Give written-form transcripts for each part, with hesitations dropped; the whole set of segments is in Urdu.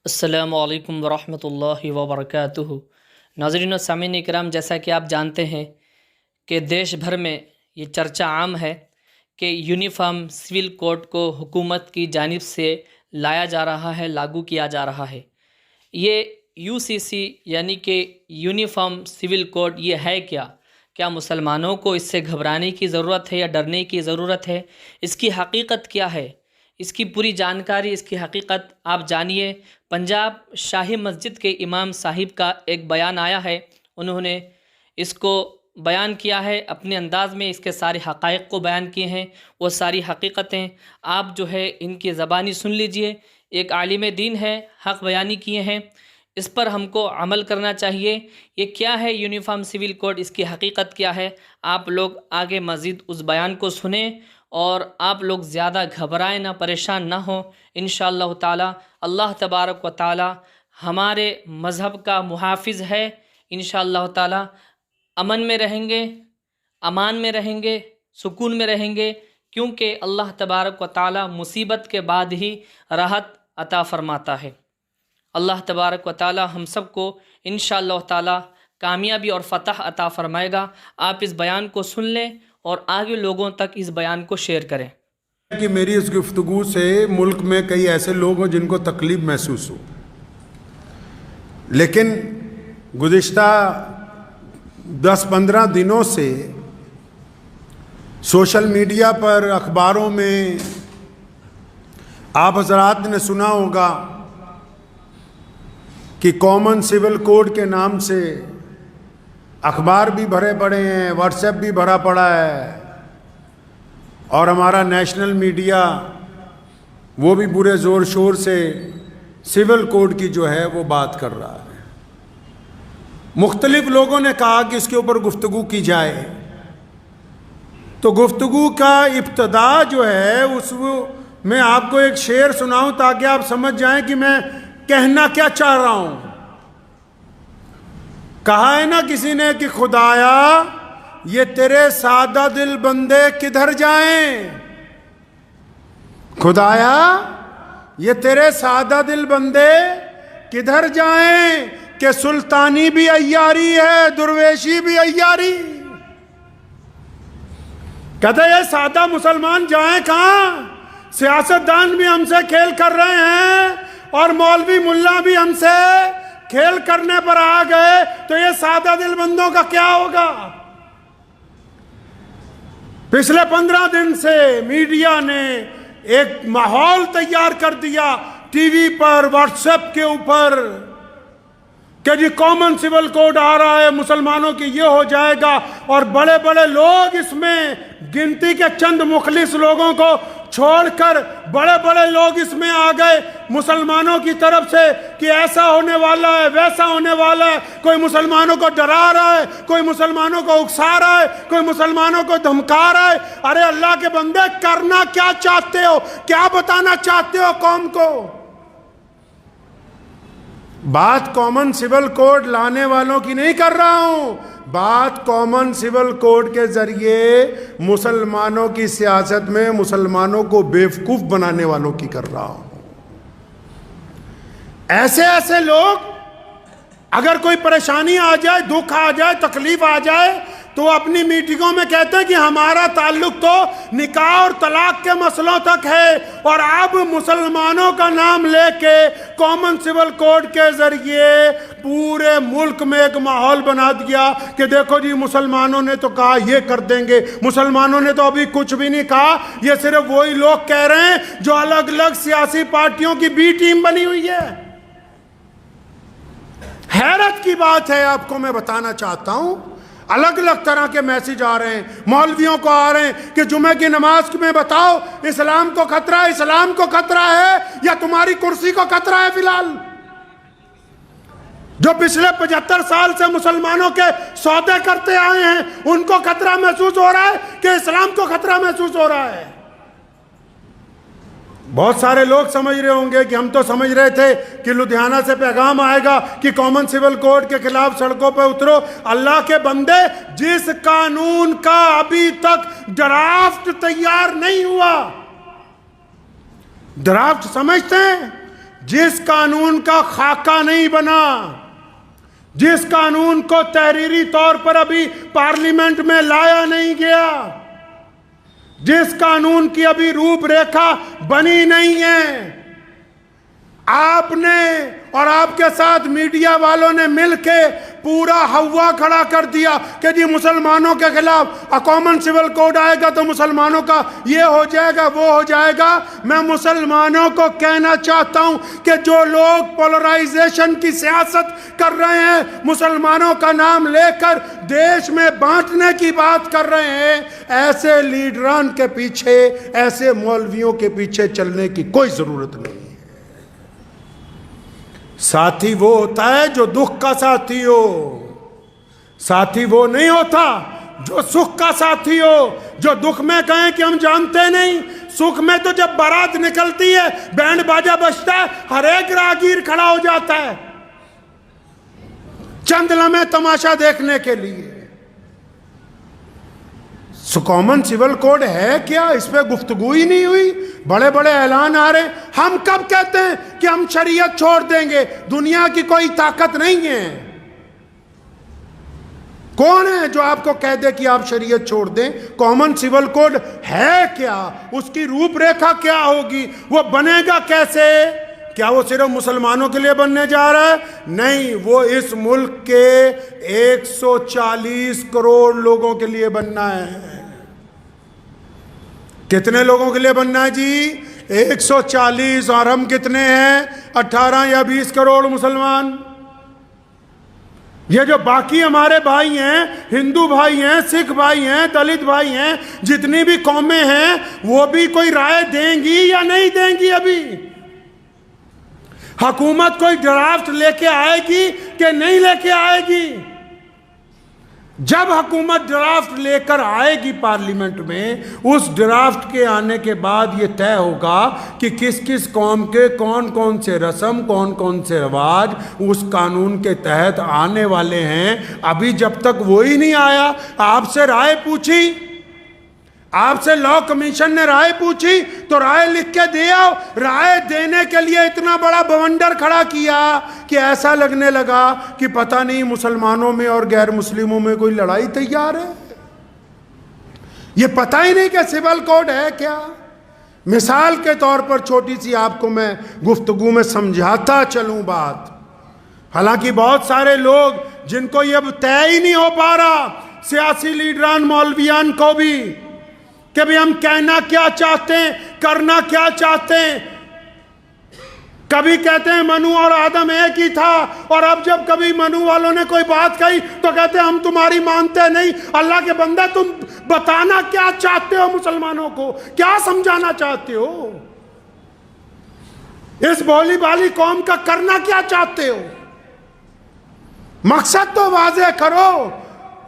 السلام علیکم ورحمۃ اللہ وبرکاتہ۔ ناظرین و سامعین اکرام، جیسا کہ آپ جانتے ہیں کہ دیش بھر میں یہ چرچا عام ہے کہ یونیفارم سول کوڈ کو حکومت کی جانب سے لایا جا رہا ہے، لاگو کیا جا رہا ہے۔ یہ UCC یعنی کہ یونیفارم سول کوڈ یہ ہے کیا مسلمانوں کو اس سے گھبرانے کی ضرورت ہے یا ڈرنے کی ضرورت ہے؟ اس کی حقیقت کیا ہے؟ اس کی پوری جانکاری، اس کی حقیقت آپ جانیے۔ پنجاب شاہی مسجد کے امام صاحب کا ایک بیان آیا ہے، انہوں نے اس کو بیان کیا ہے اپنے انداز میں، اس کے سارے حقائق کو بیان کیے ہیں، وہ ساری حقیقتیں آپ جو ہے ان کی زبانی سن لیجئے۔ ایک عالم دین ہے، حق بیانی کیے ہیں، اس پر ہم کو عمل کرنا چاہیے۔ یہ کیا ہے یونیفارم سول کوڈ، اس کی حقیقت کیا ہے؟ آپ لوگ آگے مزید اس بیان کو سنیں اور آپ لوگ زیادہ گھبرائیں نہ، پریشان نہ ہوں۔ انشاءاللہ تعالی اللہ تبارک و تعالی ہمارے مذہب کا محافظ ہے۔ انشاءاللہ تعالی امن میں رہیں گے، امان میں رہیں گے، سکون میں رہیں گے، کیونکہ اللہ تبارک و تعالی مصیبت کے بعد ہی راحت عطا فرماتا ہے۔ اللہ تبارک و تعالی ہم سب کو انشاءاللہ تعالی کامیابی اور فتح عطا فرمائے گا۔ آپ اس بیان کو سن لیں اور آگے لوگوں تک اس بیان کو شیئر کریں۔ کہ میری اس گفتگو سے ملک میں کئی ایسے لوگ ہوں جن کو تکلیف محسوس ہو، لیکن گزشتہ 10-15 دنوں سے سوشل میڈیا پر، اخباروں میں آپ حضرات نے سنا ہوگا کہ کامن سول کوڈ کے نام سے اخبار بھی بھرے پڑے ہیں، واٹس ایپ بھی بھرا پڑا ہے، اور ہمارا نیشنل میڈیا وہ بھی پورے زور شور سے سول کوڈ کی جو ہے وہ بات کر رہا ہے۔ مختلف لوگوں نے کہا کہ اس کے اوپر گفتگو کی جائے، تو گفتگو کا ابتدا جو ہے اس میں آپ کو ایک شعر سناؤں تاکہ آپ سمجھ جائیں کہ میں کہنا کیا چاہ رہا ہوں۔ کہا ہے نا کسی نے کہ خدایا یہ تیرے سادہ دل بندے کدھر جائیں، خدایا یہ تیرے سادہ دل بندے کدھر جائیں، کہ سلطانی بھی عیاری ہے، درویشی بھی عیاری۔ کہتے یہ سادہ مسلمان جائیں کہاں؟ سیاستدان بھی ہم سے کھیل کر رہے ہیں اور مولوی ملا بھی ہم سے کھیل کرنے پر آ گئے، تو یہ سادہ دل بندوں کا کیا ہوگا؟ پچھلے 15 دن سے میڈیا نے ایک ماحول تیار کر دیا ٹی وی پر، واٹس ایپ کے اوپر، کہ جی کامن سول کوڈ آ رہا ہے، مسلمانوں کی یہ ہو جائے گا، اور بڑے بڑے لوگ اس میں، گنتی کے چند مخلص لوگوں کو چھوڑ کر بڑے بڑے لوگ اس میں آ گئے مسلمانوں کی طرف سے کہ ایسا ہونے والا ہے، ویسا ہونے والا ہے۔ کوئی مسلمانوں کو ڈرا رہا ہے، کوئی مسلمانوں کو اکسا رہا ہے، کوئی مسلمانوں کو دھمکا رہا ہے۔ ارے اللہ کے بندے، کرنا کیا چاہتے ہو؟ کیا بتانا چاہتے ہو قوم کو؟ بات کامن سول کوڈ لانے والوں کی نہیں کر رہا ہوں، بات کامن سول کوڈ کے ذریعے مسلمانوں کی سیاست میں مسلمانوں کو بیوقوف بنانے والوں کی کر رہا ہوں۔ ایسے لوگ اگر کوئی پریشانی آ جائے، دکھ آ جائے، تکلیف آ جائے، تو اپنی میٹنگوں میں کہتے ہیں کہ ہمارا تعلق تو نکاح اور طلاق کے مسئلوں تک ہے، اور اب مسلمانوں کا نام لے کے کامن سول کوڈ کے ذریعے پورے ملک میں ایک ماحول بنا دیا کہ دیکھو جی مسلمانوں نے تو کہا یہ کر دیں گے، مسلمانوں نے تو ابھی کچھ بھی نہیں کہا، یہ صرف وہی لوگ کہہ رہے ہیں جو الگ الگ سیاسی پارٹیوں کی بی ٹیم بنی ہوئی ہے۔ حیرت کی بات ہے، آپ کو میں بتانا چاہتا ہوں، الگ الگ طرح کے میسیج آ رہے ہیں، مولویوں کو آ رہے ہیں کہ جمعہ کی نماز میں بتاؤ اسلام کو خطرہ ہے، اسلام کو خطرہ ہے یا تمہاری کرسی کو خطرہ ہے؟ فی الحال جو پچھلے 75 سال سے مسلمانوں کے سودے کرتے آئے ہیں ان کو خطرہ محسوس ہو رہا ہے کہ اسلام کو خطرہ محسوس ہو رہا ہے؟ بہت سارے لوگ سمجھ رہے ہوں گے کہ ہم تو سمجھ رہے تھے کہ لدھیانہ سے پیغام آئے گا کہ کامن سول کوڈ کے خلاف سڑکوں پہ اترو۔ اللہ کے بندے، جس قانون کا ابھی تک ڈرافٹ تیار نہیں ہوا، ڈرافٹ سمجھتے ہیں جس قانون کا خاکہ نہیں بنا، جس قانون کو تحریری طور پر ابھی پارلیمنٹ میں لایا نہیں گیا، جس قانون کی ابھی روپ ریکھا بنی نہیں ہے، آپ نے اور آپ کے ساتھ میڈیا والوں نے مل کے پورا ہوا کھڑا کر دیا کہ جی مسلمانوں کے خلاف کامن سول کوڈ آئے گا تو مسلمانوں کا یہ ہو جائے گا، وہ ہو جائے گا۔ میں مسلمانوں کو کہنا چاہتا ہوں کہ جو لوگ پولرائزیشن کی سیاست کر رہے ہیں، مسلمانوں کا نام لے کر دیش میں بانٹنے کی بات کر رہے ہیں، ایسے لیڈران کے پیچھے، ایسے مولویوں کے پیچھے چلنے کی کوئی ضرورت نہیں ہے۔ ساتھی وہ ہوتا ہے جو دکھ کا ساتھی ہو، ساتھی وہ نہیں ہوتا جو سکھ کا ساتھی ہو، جو دکھ میں کہیں کہ ہم جانتے نہیں، سکھ میں تو جب بارات نکلتی ہے، بینڈ باجا بجتا ہے، ہر ایک راہگیر کھڑا ہو جاتا ہے چند لمحے تماشا دیکھنے کے لیے۔ کامن سول کوڈ ہے کیا؟ اس پہ گفتگو ہی نہیں ہوئی، بڑے بڑے اعلان آ رہے ہیں۔ ہم کب کہتے ہیں کہ ہم شریعت چھوڑ دیں گے؟ دنیا کی کوئی طاقت نہیں ہے۔ کون ہے جو آپ کو کہہ دے کہ آپ شریعت چھوڑ دیں؟ کامن سول کوڈ ہے کیا؟ اس کی روپ ریکھا کیا ہوگی؟ وہ بنے گا کیسے؟ کیا وہ صرف مسلمانوں کے لیے بننے جا رہا ہے؟ نہیں، وہ اس ملک کے 140 کروڑ لوگوں کے لیے بننا ہے۔ کتنے لوگوں کے لیے بننا ہے جی؟ 140، اور ہم کتنے ہیں؟ 18 یا 20 کروڑ مسلمان۔ یہ جو باقی ہمارے بھائی ہیں، ہندو بھائی ہیں، سکھ بھائی ہیں، دلت بھائی ہیں، جتنی بھی قومیں ہیں، وہ بھی کوئی رائے دیں گی یا نہیں دیں گی؟ ابھی حکومت کوئی ڈرافٹ لے کے آئے گی کہ نہیں لے کے آئے گی؟ جب حکومت ڈرافٹ لے کر آئے گی پارلیمنٹ میں، اس ڈرافٹ کے آنے کے بعد یہ طے ہوگا کہ کس کس قوم کے کون کون سے رسم، کون کون سے رواج اس قانون کے تحت آنے والے ہیں۔ ابھی جب تک وہی نہیں آیا، آپ سے رائے پوچھی، آپ سے لا کمیشن نے رائے پوچھی تو رائے لکھ کے دیا، رائے دینے کے لیے اتنا بڑا بونڈر کھڑا کیا کہ ایسا لگنے لگا کہ پتہ نہیں مسلمانوں میں اور غیر مسلموں میں کوئی لڑائی تیار ہے۔ یہ پتہ ہی نہیں کہ سول کوڈ ہے کیا۔ مثال کے طور پر چھوٹی سی آپ کو میں گفتگو میں سمجھاتا چلوں بات، حالانکہ بہت سارے لوگ جن کو یہ اب طے ہی نہیں ہو پا رہا، سیاسی لیڈران مولویان کو بھی، کہ بھی ہم کہنا کیا چاہتے ہیں، کرنا کیا چاہتے ہیں۔ کبھی کہتے ہیں منو اور آدم ایک ہی تھا، اور اب جب کبھی منو والوں نے کوئی بات کہی تو کہتے ہیں ہم تمہاری مانتے نہیں۔ اللہ کے بندے، تم بتانا کیا چاہتے ہو مسلمانوں کو؟ کیا سمجھانا چاہتے ہو؟ اس بولی بالی قوم کا کرنا کیا چاہتے ہو؟ مقصد تو واضح کرو۔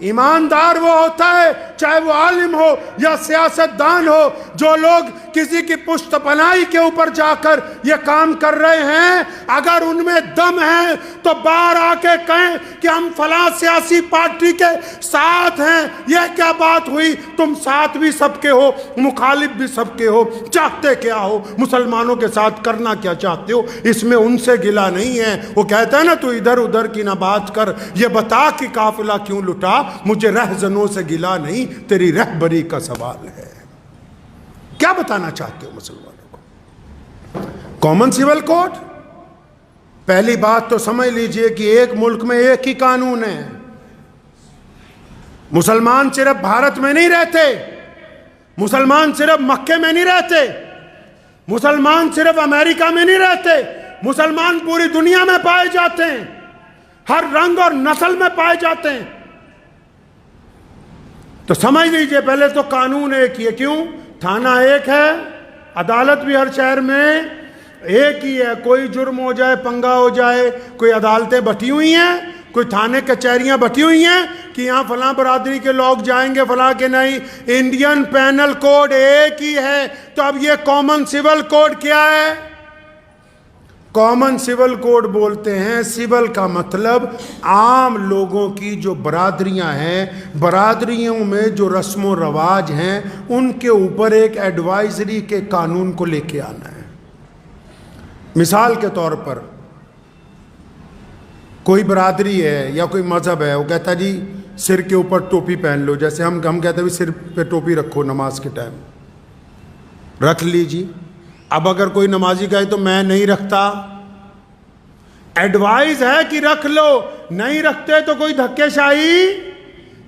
ایماندار وہ ہوتا ہے، چاہے وہ عالم ہو یا سیاستدان ہو، جو لوگ کسی کی پشت پناہی کے اوپر جا کر یہ کام کر رہے ہیں، اگر ان میں دم ہے تو باہر آ کے کہیں کہ ہم فلاں سیاسی پارٹی کے ساتھ ہیں۔ یہ کیا بات ہوئی؟ تم ساتھ بھی سب کے ہو، مخالف بھی سب کے ہو، چاہتے کیا ہو؟ مسلمانوں کے ساتھ کرنا کیا چاہتے ہو؟ اس میں ان سے گلا نہیں ہے۔ وہ کہتا ہے نا، تو ادھر ادھر کی نہ بات کر، یہ بتا کہ قافلہ کیوں لٹا، مجھے رہزنوں سے گلا نہیں، تیری رہبری کا سوال ہے۔ کیا بتانا چاہتے ہو مسلمانوں کو؟ کامن سول کوڈ، پہلی بات تو سمجھ لیجئے کہ ایک ملک میں ایک ہی قانون ہے۔ مسلمان صرف بھارت میں نہیں رہتے، مسلمان صرف مکے میں نہیں رہتے، مسلمان صرف امریکہ میں نہیں رہتے، مسلمان پوری دنیا میں پائے جاتے ہیں، ہر رنگ اور نسل میں پائے جاتے ہیں۔ تو سمجھ لیجئے پہلے تو قانون ایک ہی ہے۔ کیوں؟ تھانہ ایک ہے، عدالت بھی ہر شہر میں ایک ہی ہے۔ کوئی جرم ہو جائے، پنگا ہو جائے، کوئی عدالتیں بٹی ہوئی ہیں، کوئی تھانے کچہریاں بٹی ہوئی ہیں کہ یہاں فلاں برادری کے لوگ جائیں گے، فلاں کے نہیں۔ انڈین پینل کوڈ ایک ہی ہے۔ تو اب یہ کامن سول کوڈ کیا ہے؟ کامن سول کوڈ بولتے ہیں، سول کا مطلب عام لوگوں کی جو برادریاں ہیں، برادریوں میں جو رسم و رواج ہیں، ان کے اوپر ایک ایڈوائزری کے قانون کو لے کے آنا ہے۔ مثال کے طور پر کوئی برادری ہے یا کوئی مذہب ہے، وہ کہتا ہے جی سر کے اوپر ٹوپی پہن لو، جیسے ہم کہتے ہیں سر پہ ٹوپی رکھو نماز کے ٹائم، رکھ لیجیے۔ اب اگر کوئی نمازی کہے تو میں نہیں رکھتا، ایڈوائز ہے کہ رکھ لو، نہیں رکھتے تو کوئی دھکے شاہی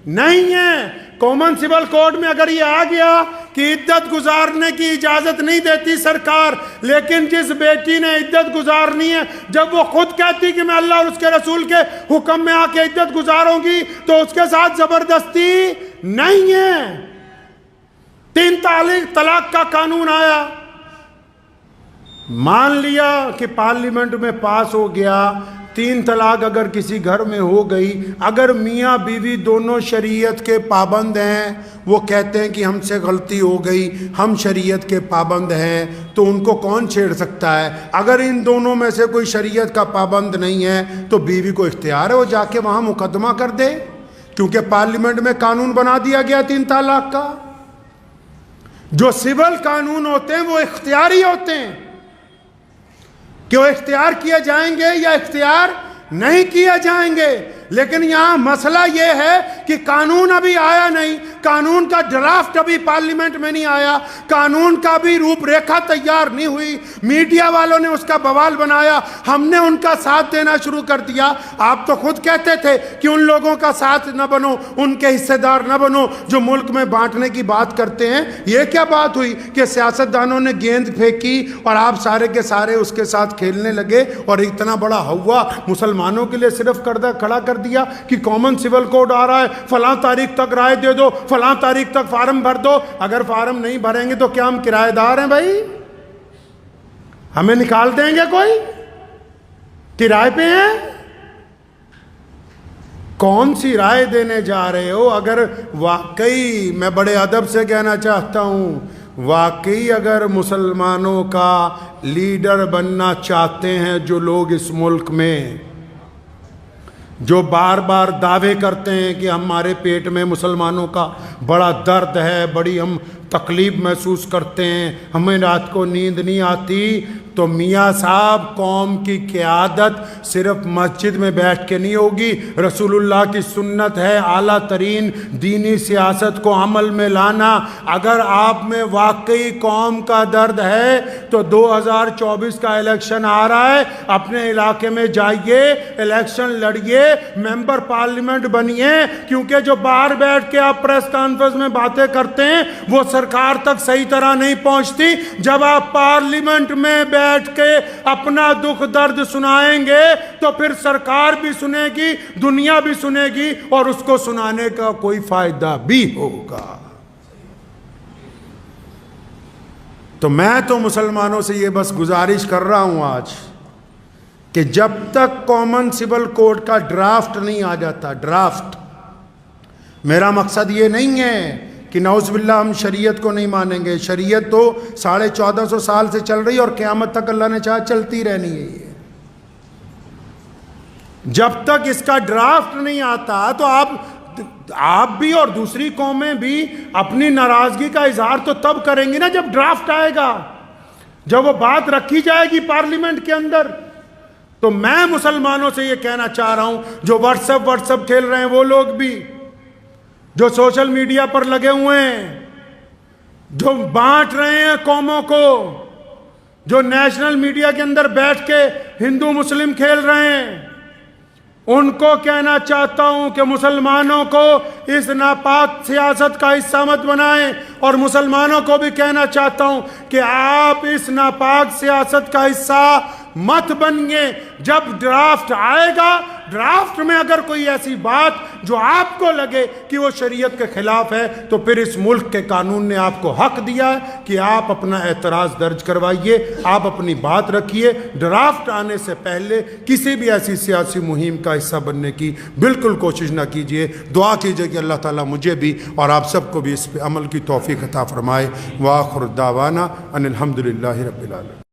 نہیں ہے۔ کامن سول کوڈ میں اگر یہ آ گیا کہ عدت گزارنے کی اجازت نہیں دیتی سرکار، لیکن جس بیٹی نے عدت گزارنی ہے جب وہ خود کہتی کہ میں اللہ اور اس کے رسول کے حکم میں آ کے عدت گزاروں گی تو اس کے ساتھ زبردستی نہیں ہے۔ 3 طلاق کا قانون آیا، مان لیا کہ پارلیمنٹ میں پاس ہو گیا، 3 طلاق اگر کسی گھر میں ہو گئی، اگر میاں بیوی دونوں شریعت کے پابند ہیں، وہ کہتے ہیں کہ ہم سے غلطی ہو گئی، ہم شریعت کے پابند ہیں، تو ان کو کون چھیڑ سکتا ہے؟ اگر ان دونوں میں سے کوئی شریعت کا پابند نہیں ہے تو بیوی کو اختیار ہے وہ جا کے وہاں مقدمہ کر دے، کیونکہ پارلیمنٹ میں قانون بنا دیا گیا 3 طلاق کا۔ جو سول قانون ہوتے ہیں وہ اختیاری ہوتے ہیں کہ وہ اختیار کیے جائیں گے یا اختیار نہیں کیے جائیں گے، لیکن یہاں مسئلہ یہ ہے کہ قانون ابھی آیا نہیں، قانون کا ڈرافٹ ابھی پارلیمنٹ میں نہیں آیا، قانون کا بھی روپ ریکھا تیار نہیں ہوئی، میڈیا والوں نے اس کا بوال بنایا، ہم نے ان کا ساتھ دینا شروع کر دیا۔ آپ تو خود کہتے تھے کہ ان لوگوں کا ساتھ نہ بنو، ان کے حصے دار نہ بنو جو ملک میں بانٹنے کی بات کرتے ہیں۔ یہ کیا بات ہوئی کہ سیاستدانوں نے گیند پھینکی اور آپ سارے کے سارے اس کے ساتھ کھیلنے لگے، اور اتنا بڑا ہوا مسلمانوں کے لیے صرف کھڑا کر دیا کہ کامن سول کوڈ آ رہا ہے، فلاں تاریخ تک رائے دے دو، فلاں تاریخ تک فارم بھر دو۔ اگر فارم نہیں بھریں گے تو کیا ہم کرایہ دار ہیں بھائی؟ ہمیں نکال دیں گے کوئی؟ کرائے پہ ہیں؟ کون سی رائے دینے جا رہے ہو؟ اگر واقعی، میں بڑے ادب سے کہنا چاہتا ہوں، واقعی اگر مسلمانوں کا لیڈر بننا چاہتے ہیں جو لوگ اس ملک میں جو بار بار دعوے کرتے ہیں کہ ہمارے پیٹ میں مسلمانوں کا بڑا درد ہے، بڑی ہم تکلیف محسوس کرتے ہیں، ہمیں رات کو نیند نہیں آتی، تو میاں صاحب قوم کی قیادت صرف مسجد میں بیٹھ کے نہیں ہوگی۔ رسول اللہ کی سنت ہے اعلیٰ ترین دینی سیاست کو عمل میں لانا۔ اگر آپ میں واقعی قوم کا درد ہے تو 2024 کا الیکشن آ رہا ہے، اپنے علاقے میں جائیے، الیکشن لڑیے، ممبر پارلیمنٹ بنیے، کیونکہ جو باہر بیٹھ کے آپ پریس کانفرنس میں باتیں کرتے ہیں وہ سرکار تک صحیح طرح نہیں پہنچتی۔ جب آپ پارلیمنٹ میں بیٹھ کے اپنا دکھ درد سنائیں گے تو پھر سرکار بھی سنے گی، دنیا بھی سنے گی، اور اس کو سنانے کا کوئی فائدہ بھی ہوگا۔ تو میں تو مسلمانوں سے یہ بس گزارش کر رہا ہوں آج کہ جب تک کامن سول کوڈ کا ڈرافٹ نہیں آ جاتا، ڈرافٹ، میرا مقصد یہ نہیں ہے کہ نعوذ باللہ ہم شریعت کو نہیں مانیں گے، شریعت تو 1450 سال سے چل رہی ہے اور قیامت تک اللہ نے چاہا چلتی رہنی ہے۔ یہ جب تک اس کا ڈرافٹ نہیں آتا تو آپ بھی اور دوسری قومیں بھی اپنی ناراضگی کا اظہار تو تب کریں گی نا جب ڈرافٹ آئے گا، جب وہ بات رکھی جائے گی پارلیمنٹ کے اندر۔ تو میں مسلمانوں سے یہ کہنا چاہ رہا ہوں، جو واٹس ایپ کھیل رہے ہیں وہ لوگ بھی، جو سوشل میڈیا پر لگے ہوئے ہیں، جو بانٹ رہے ہیں قوموں کو، جو نیشنل میڈیا کے اندر بیٹھ کے ہندو مسلم کھیل رہے ہیں، ان کو کہنا چاہتا ہوں کہ مسلمانوں کو اس ناپاک سیاست کا حصہ مت بنائیں، اور مسلمانوں کو بھی کہنا چاہتا ہوں کہ آپ اس ناپاک سیاست کا حصہ مت بنیے۔ جب ڈرافٹ آئے گا، ڈرافٹ میں اگر کوئی ایسی بات جو آپ کو لگے کہ وہ شریعت کے خلاف ہے، تو پھر اس ملک کے قانون نے آپ کو حق دیا ہے کہ آپ اپنا اعتراض درج کروائیے، آپ اپنی بات رکھیے۔ ڈرافٹ آنے سے پہلے کسی بھی ایسی سیاسی مہم کا حصہ بننے کی بالکل کوشش نہ کیجیے۔ دعا کیجیے کہ اللہ تعالیٰ مجھے بھی اور آپ سب کو بھی اس پہ عمل کی توفیق عطا فرمائے۔ وآخر دعوانا ان الحمدللہ رب العالمین۔